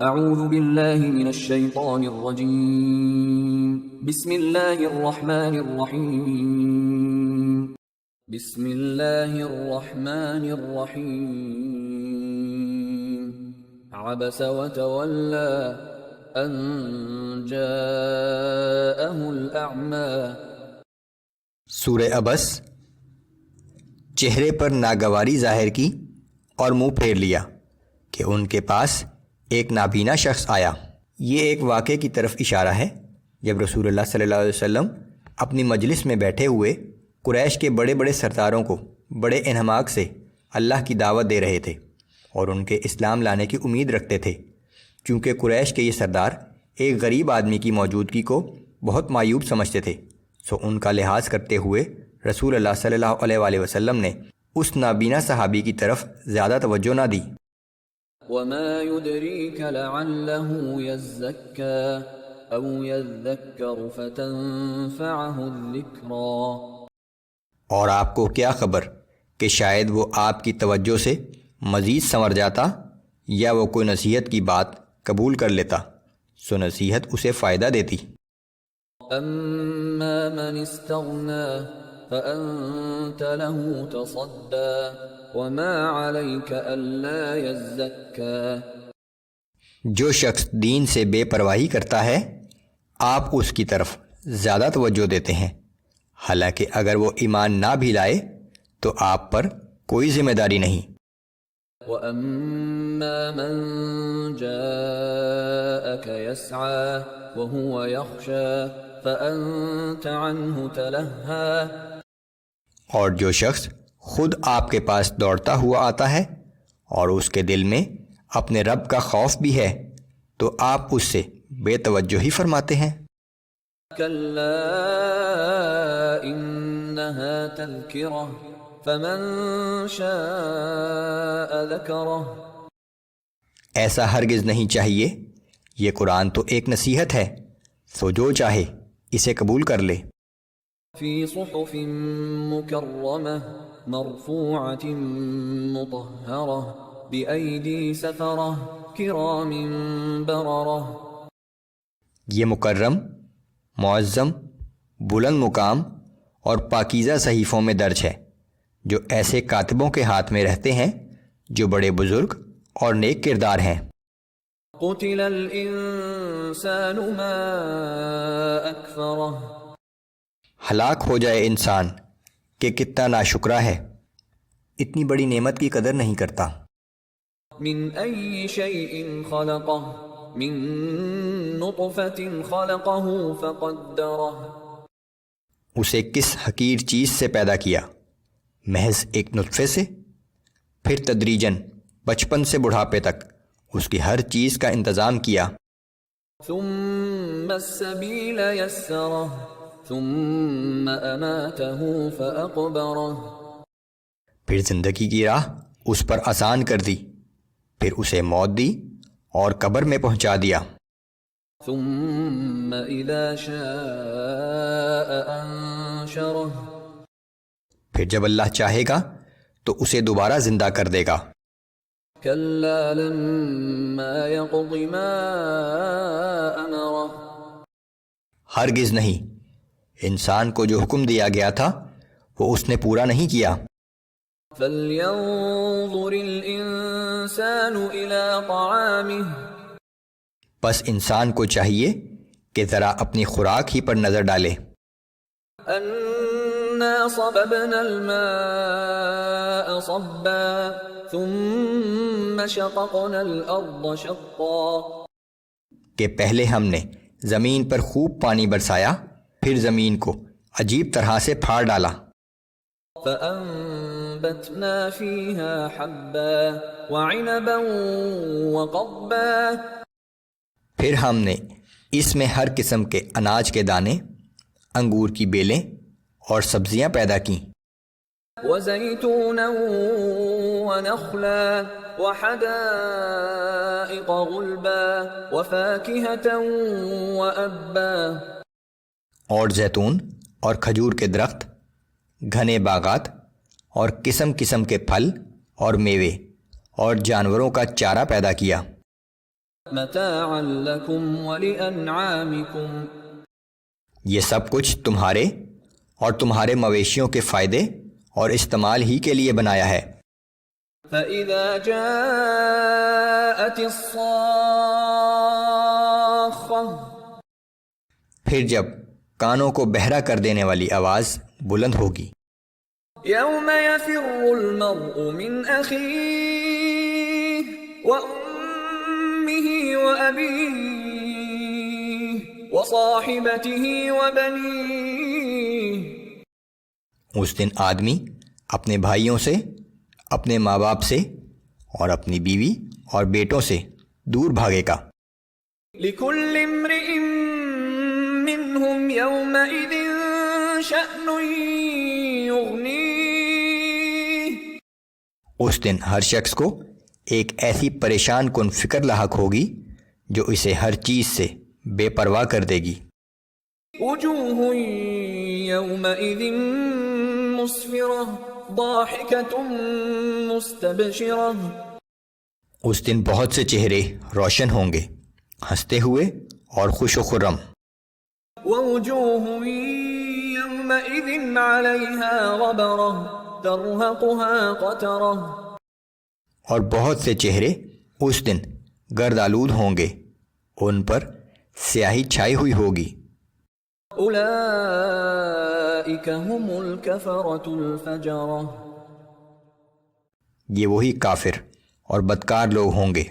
اعوذ باللہ من الشیطان الرجیم بسم اللہ الرحمن الرحیم بسم اللہ الرحمن الرحیم عبس وتولى ان جاءه الاعمى۔ سورہ عبس۔ چہرے پر ناگواری ظاہر کی اور منہ پھیر لیا کہ ان کے پاس ایک نابینا شخص آیا۔ یہ ایک واقعے کی طرف اشارہ ہے جب رسول اللہ صلی اللہ علیہ وسلم اپنی مجلس میں بیٹھے ہوئے قریش کے بڑے بڑے سرداروں کو بڑے انہماک سے اللہ کی دعوت دے رہے تھے اور ان کے اسلام لانے کی امید رکھتے تھے، چونکہ قریش کے یہ سردار ایک غریب آدمی کی موجودگی کو بہت معیوب سمجھتے تھے، سو ان کا لحاظ کرتے ہوئے رسول اللہ صلی اللہ علیہ وآلہ وسلم نے اس نابینا صحابی کی طرف زیادہ توجہ نہ دی۔ وما يدريك لعله يزكى أو يذكر فتنفعه الذكرى۔ اور آپ کو کیا خبر کہ شاید وہ آپ کی توجہ سے مزید سنور جاتا یا وہ کوئی نصیحت کی بات قبول کر لیتا، سو نصیحت اسے فائدہ دیتی۔ أما من استغنى فأنت له تصدى وما عليك ألا يزكى۔ جو شخص دین سے بے پرواہی کرتا ہے آپ اس کی طرف زیادہ توجہ دیتے ہیں، حالانکہ اگر وہ ایمان نہ بھی لائے تو آپ پر کوئی ذمہ داری نہیں۔ وَأَمَّا مَن جَاءَكَ يَسْعَى وَهُوَ يَخْشَى فَأَنْتَ عَنْهُ تَلَهَّى۔ اور جو شخص خود آپ کے پاس دوڑتا ہوا آتا ہے اور اس کے دل میں اپنے رب کا خوف بھی ہے تو آپ اس سے بے توجہ ہی فرماتے ہیں۔ كَلَّا إِنَّهَا تَذْكِرَةٌ فَمَن شَاءَ ذَكَرَهُ۔ ایسا ہرگز نہیں چاہیے، یہ قرآن تو ایک نصیحت ہے، سو جو چاہے اسے قبول کر لے۔ فی صحف مکرمہ مرفوعۃ مطہرہ بأیدی سفرہ کرام بررہ۔ یہ مکرم، معظم، بلند مقام اور پاکیزہ صحیفوں میں درج ہے جو ایسے کاتبوں کے ہاتھ میں رہتے ہیں جو بڑے بزرگ اور نیک کردار ہیں۔ قتل الانسان ما اکفرہ۔ ہلاک ہو جائے انسان کہ کتنا ناشکرا ہے، اتنی بڑی نعمت کی قدر نہیں کرتا۔ من ای شیء خلقہ من نطفۃ خلقہ فقدرہ۔ اسے کس حقیر چیز سے پیدا کیا؟ محض ایک نطفے سے، پھر تدریجاً بچپن سے بڑھاپے تک اس کی ہر چیز کا انتظام کیا۔ ثم السبیل یسرہ ثم اماتہ فاقبرہ۔ پھر زندگی کی راہ اس پر آسان کر دی، پھر اسے موت دی اور قبر میں پہنچا دیا۔ ثم اذا شاء انشرہ۔ پھر جب اللہ چاہے گا تو اسے دوبارہ زندہ کر دے گا۔ کلا لما یقض ما امرہ۔ ہرگز نہیں، انسان کو جو حکم دیا گیا تھا وہ اس نے پورا نہیں کیا۔ فَلْيَنظُرِ الْإِنسَانُ إِلَىٰ طَعَامِهِ۔ بس انسان کو چاہیے کہ ذرا اپنی خوراک ہی پر نظر ڈالے۔ أَنَّا صَبَبْنَا الْمَاءَ صَبًّا ثُمَّ شَقَقْنَا الْأَرْضَ شَقًّا۔ کہ پہلے ہم نے زمین پر خوب پانی برسایا، پھر زمین کو عجیب طرح سے پھاڑ ڈالا۔ فَأَنبَتْنَا فِيهَا حَبًّا وَعِنَبًا وَقَضْبًا۔ پھر ہم نے اس میں ہر قسم کے اناج کے دانے، انگور کی بیلیں اور سبزیاں پیدا کیں۔ وَزَيْتُونًا وَنَخْلًا وَحَدَائِقَ غُلْبًا وَفَاكِهَةً وَأَبًّا۔ اور زیتون اور کھجور کے درخت، گھنے باغات اور قسم قسم کے پھل اور میوے اور جانوروں کا چارہ پیدا کیا۔ متاعا لكم ولأنعامكم. یہ سب کچھ تمہارے اور تمہارے مویشیوں کے فائدے اور استعمال ہی کے لیے بنایا ہے. فَإِذَا جَاءَتِ الصَّاخَّةُ پھر جب کانوں کو بہرا کر دینے والی آواز بلند ہوگی. يَوْمَ يَفِرُّ الْمَرْءُ مِنْ أَخِيهِ وَأُمِّهِ وَأَبِيهِ وَصَاحِبَتِهِ وَبَنِيهِ. اس دن آدمی اپنے بھائیوں سے، اپنے ماں باپ سے اور اپنی بیوی اور بیٹوں سے دور بھاگے گا. لِكُلِّ امْرِئٍ مِّنْهُمْ يَوْمَئِذٍ شَأْنٌ يُغْنِيهِ. اس دن ہر شخص کو ایک ایسی پریشان کن فکر لاحق ہوگی جو اسے ہر چیز سے بے پرواہ کر دے گی. وجوه يومئذ مسفرة ضاحكة مستبشرة. اس دن بہت سے چہرے روشن ہوں گے، ہنستے ہوئے اور خوش و خرم. ووجوه يومئذ عليها غبرة ترهقها قترة. اور بہت سے چہرے اس دن گرد آلود ہوں گے، ان پر سیاہی چھائی ہوئی ہوگی. أولئك هم الكفرة الفجرة. یہ وہی کافر اور بدکار لوگ ہوں گے.